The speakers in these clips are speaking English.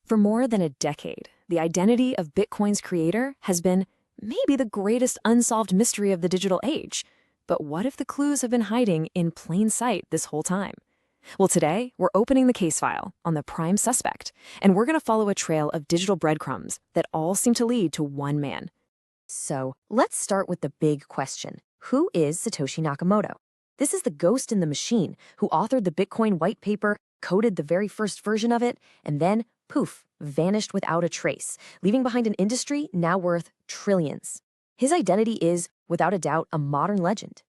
For more than a decade, the identity of Bitcoin's creator has been maybe the greatest unsolved mystery of the digital age. But what if the clues have been hiding in plain sight this whole time? Well, today, we're opening the case file on the prime suspect, and we're going to follow a trail of digital breadcrumbs that all seem to lead to one man. So, let's start with the big question. Who is Satoshi Nakamoto? This is the ghost in the machine who authored the Bitcoin white paper, coded the very first version of it, and then, poof, vanished without a trace, leaving behind an industry now worth trillions. His identity is, without a doubt, a modern legend.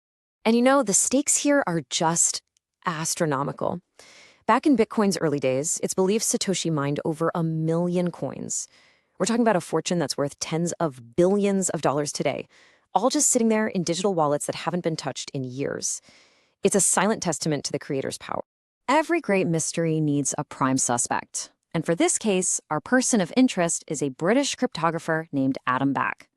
And you know, the stakes here are just astronomical. Back in Bitcoin's early days, it's believed Satoshi mined over 1 million coins. We're talking about a fortune that's worth tens of billions of dollars today, all just sitting there in digital wallets that haven't been touched in years. It's a silent testament to the creator's power. Every great mystery needs a prime suspect. And for this case, our person of interest is a British cryptographer named Adam Back.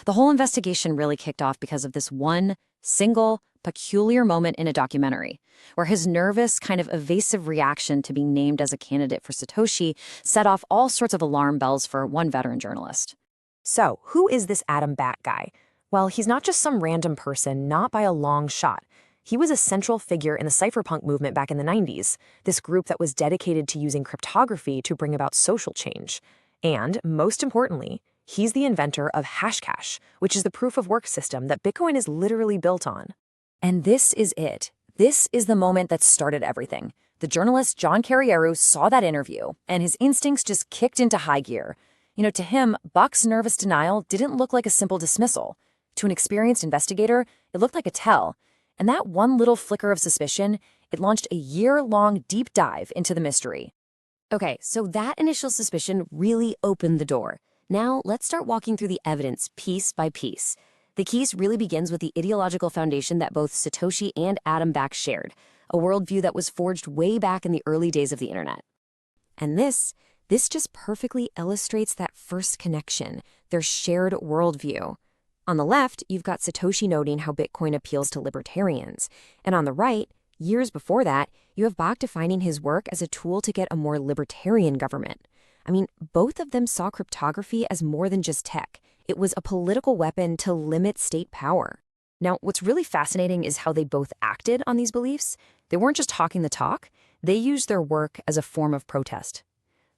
The whole investigation really kicked off because of this one single, peculiar moment in a documentary, where his nervous, kind of evasive reaction to being named as a candidate for Satoshi set off all sorts of alarm bells for one veteran journalist. So, who is this Adam Back guy? Well, he's not just some random person, not by a long shot. He was a central figure in the cypherpunk movement back in the 90s, this group that was dedicated to using cryptography to bring about social change. And, most importantly, he's the inventor of Hashcash, which is the proof-of-work system that Bitcoin is literally built on. And this is it. This is the moment that started everything. The journalist John Carrieru saw that interview, and his instincts just kicked into high gear. You know, to him, Buck's nervous denial didn't look like a simple dismissal. To an experienced investigator, it looked like a tell. And that one little flicker of suspicion, it launched a year-long deep dive into the mystery. Okay, so that initial suspicion really opened the door. Now, let's start walking through the evidence piece by piece. The case really begins with the ideological foundation that both Satoshi and Adam Back shared, a worldview that was forged way back in the early days of the internet. And this just perfectly illustrates that first connection, their shared worldview. On the left, you've got Satoshi noting how Bitcoin appeals to libertarians. And on the right, years before that, you have Back defining his work as a tool to get a more libertarian government. I mean, both of them saw cryptography as more than just tech. It was a political weapon to limit state power. Now, what's really fascinating is how they both acted on these beliefs. They weren't just talking the talk, they used their work as a form of protest.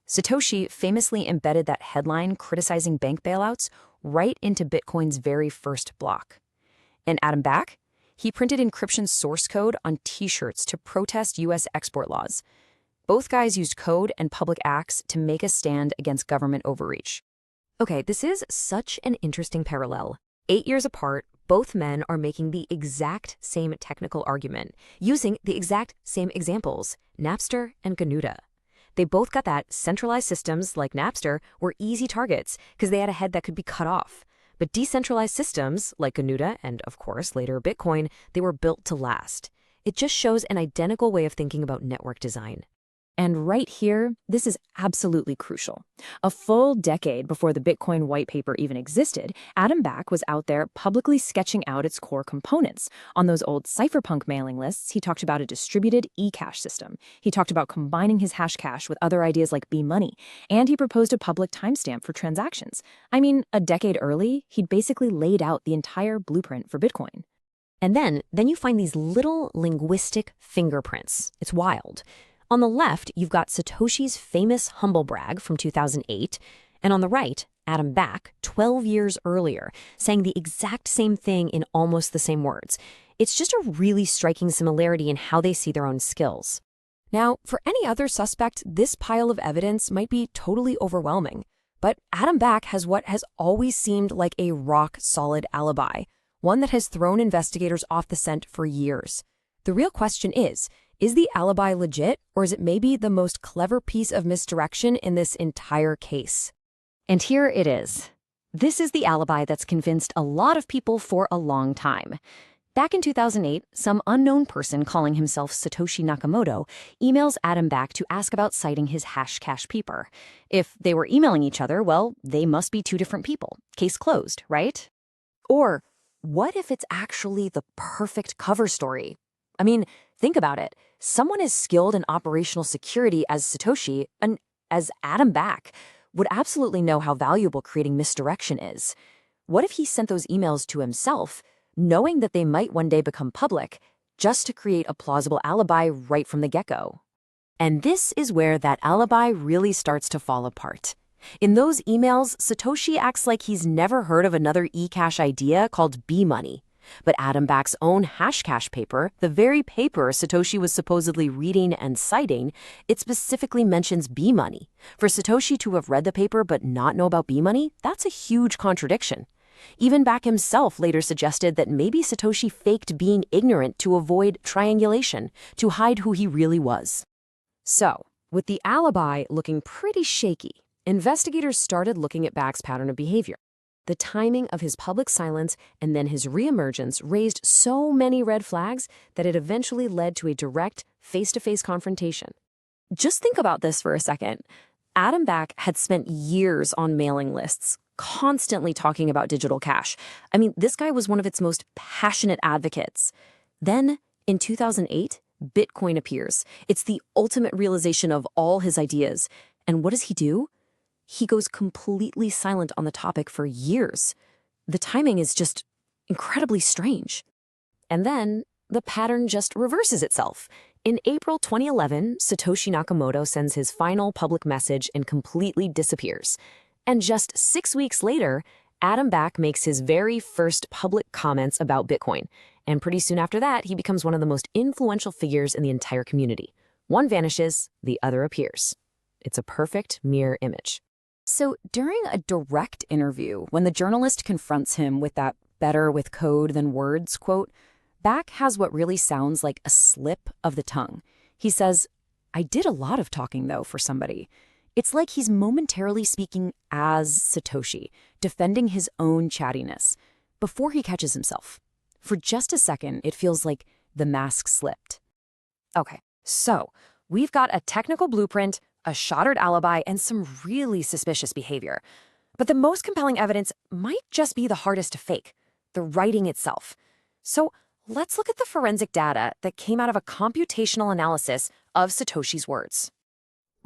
Satoshi famously embedded that headline criticizing bank bailouts right into Bitcoin's very first block. And Adam Back, he printed encryption source code on T-shirts to protest U.S. export laws. Both guys used code and public acts to make a stand against government overreach. Okay, this is such an interesting parallel. 8 years apart, both men are making the exact same technical argument, using the exact same examples, Napster and Ganuda. They both got that centralized systems, like Napster, were easy targets because they had a head that could be cut off. But decentralized systems, like Ganuda and, of course, later Bitcoin, they were built to last. It just shows an identical way of thinking about network design. And right here, this is absolutely crucial. A full decade before the Bitcoin white paper even existed, Adam Back was out there publicly sketching out its core components. On those old cypherpunk mailing lists, he talked about a distributed e-cash system. He talked about combining his Hashcash with other ideas like B-money, and he proposed a public timestamp for transactions. I mean, a decade early, he'd basically laid out the entire blueprint for Bitcoin. And then you find these little linguistic fingerprints. It's wild. On the left, you've got Satoshi's famous humble brag from 2008, and on the right, Adam Back, 12 years earlier, saying the exact same thing in almost the same words. It's just a really striking similarity in how they see their own skills. Now, for any other suspect, this pile of evidence might be totally overwhelming, but Adam Back has what has always seemed like a rock-solid alibi, one that has thrown investigators off the scent for years. The real question is the alibi legit, or is it maybe the most clever piece of misdirection in this entire case? And here it is. This is the alibi that's convinced a lot of people for a long time. Back in 2008, some unknown person calling himself Satoshi Nakamoto emails Adam Back to ask about citing his Hashcash paper. If they were emailing each other, well, they must be two different people. Case closed, right? Or what if it's actually the perfect cover story? I mean, think about it. Someone as skilled in operational security as Satoshi, an as Adam Back, would absolutely know how valuable creating misdirection is. What if he sent those emails to himself, knowing that they might one day become public, just to create a plausible alibi right from the get-go? And this is where that alibi really starts to fall apart. In those emails, Satoshi acts like he's never heard of another eCash idea called B-money. But Adam Back's own Hashcash paper, the very paper Satoshi was supposedly reading and citing, it specifically mentions B-money. For Satoshi to have read the paper but not know about B-money, that's a huge contradiction. Even Back himself later suggested that maybe Satoshi faked being ignorant to avoid triangulation, to hide who he really was. So, with the alibi looking pretty shaky, investigators started looking at Back's pattern of behavior. The timing of his public silence and then his reemergence raised so many red flags that it eventually led to a direct, face-to-face confrontation. Just think about this for a second. Adam Back had spent years on mailing lists, constantly talking about digital cash. I mean, this guy was one of its most passionate advocates. Then, in 2008, Bitcoin appears. It's the ultimate realization of all his ideas. And what does he do? He goes completely silent on the topic for years. The timing is just incredibly strange. And then the pattern just reverses itself. In April 2011, Satoshi Nakamoto sends his final public message and completely disappears. And just 6 weeks later, Adam Back makes his very first public comments about Bitcoin. And pretty soon after that, he becomes one of the most influential figures in the entire community. One vanishes, the other appears. It's a perfect mirror image. So during a direct interview, when the journalist confronts him with that "better with code than words" quote, Back has what really sounds like a slip of the tongue. He says, "I did a lot of talking, though, for somebody." It's like he's momentarily speaking as Satoshi, defending his own chattiness, before he catches himself. For just a second, it feels like the mask slipped. Okay, so we've got a technical blueprint, a shattered alibi, and some really suspicious behavior. But the most compelling evidence might just be the hardest to fake, the writing itself. So let's look at the forensic data that came out of a computational analysis of Satoshi's words.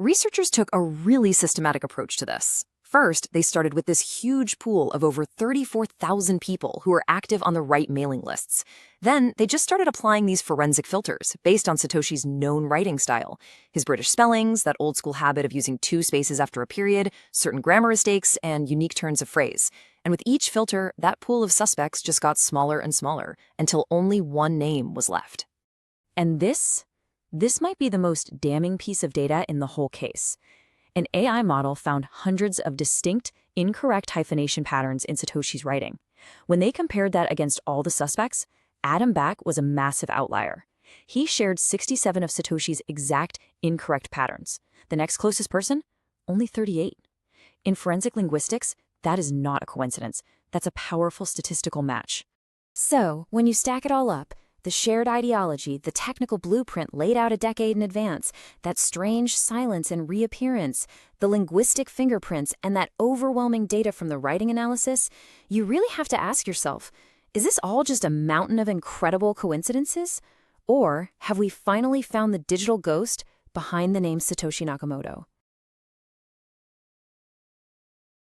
Researchers took a really systematic approach to this. First, they started with this huge pool of over 34,000 people who were active on the right mailing lists. Then, they just started applying these forensic filters based on Satoshi's known writing style, his British spellings, that old-school habit of using two spaces after a period, certain grammar mistakes, and unique turns of phrase. And with each filter, that pool of suspects just got smaller and smaller, until only one name was left. And this might be the most damning piece of data in the whole case. An AI model found hundreds of distinct, incorrect hyphenation patterns in Satoshi's writing. When they compared that against all the suspects, Adam Back was a massive outlier. He shared 67 of Satoshi's exact incorrect patterns. The next closest person? Only 38. In forensic linguistics, that is not a coincidence. That's a powerful statistical match. So, when you stack it all up, the shared ideology, the technical blueprint laid out a decade in advance, that strange silence and reappearance, the linguistic fingerprints, and that overwhelming data from the writing analysis, you really have to ask yourself, is this all just a mountain of incredible coincidences? Or have we finally found the digital ghost behind the name Satoshi Nakamoto?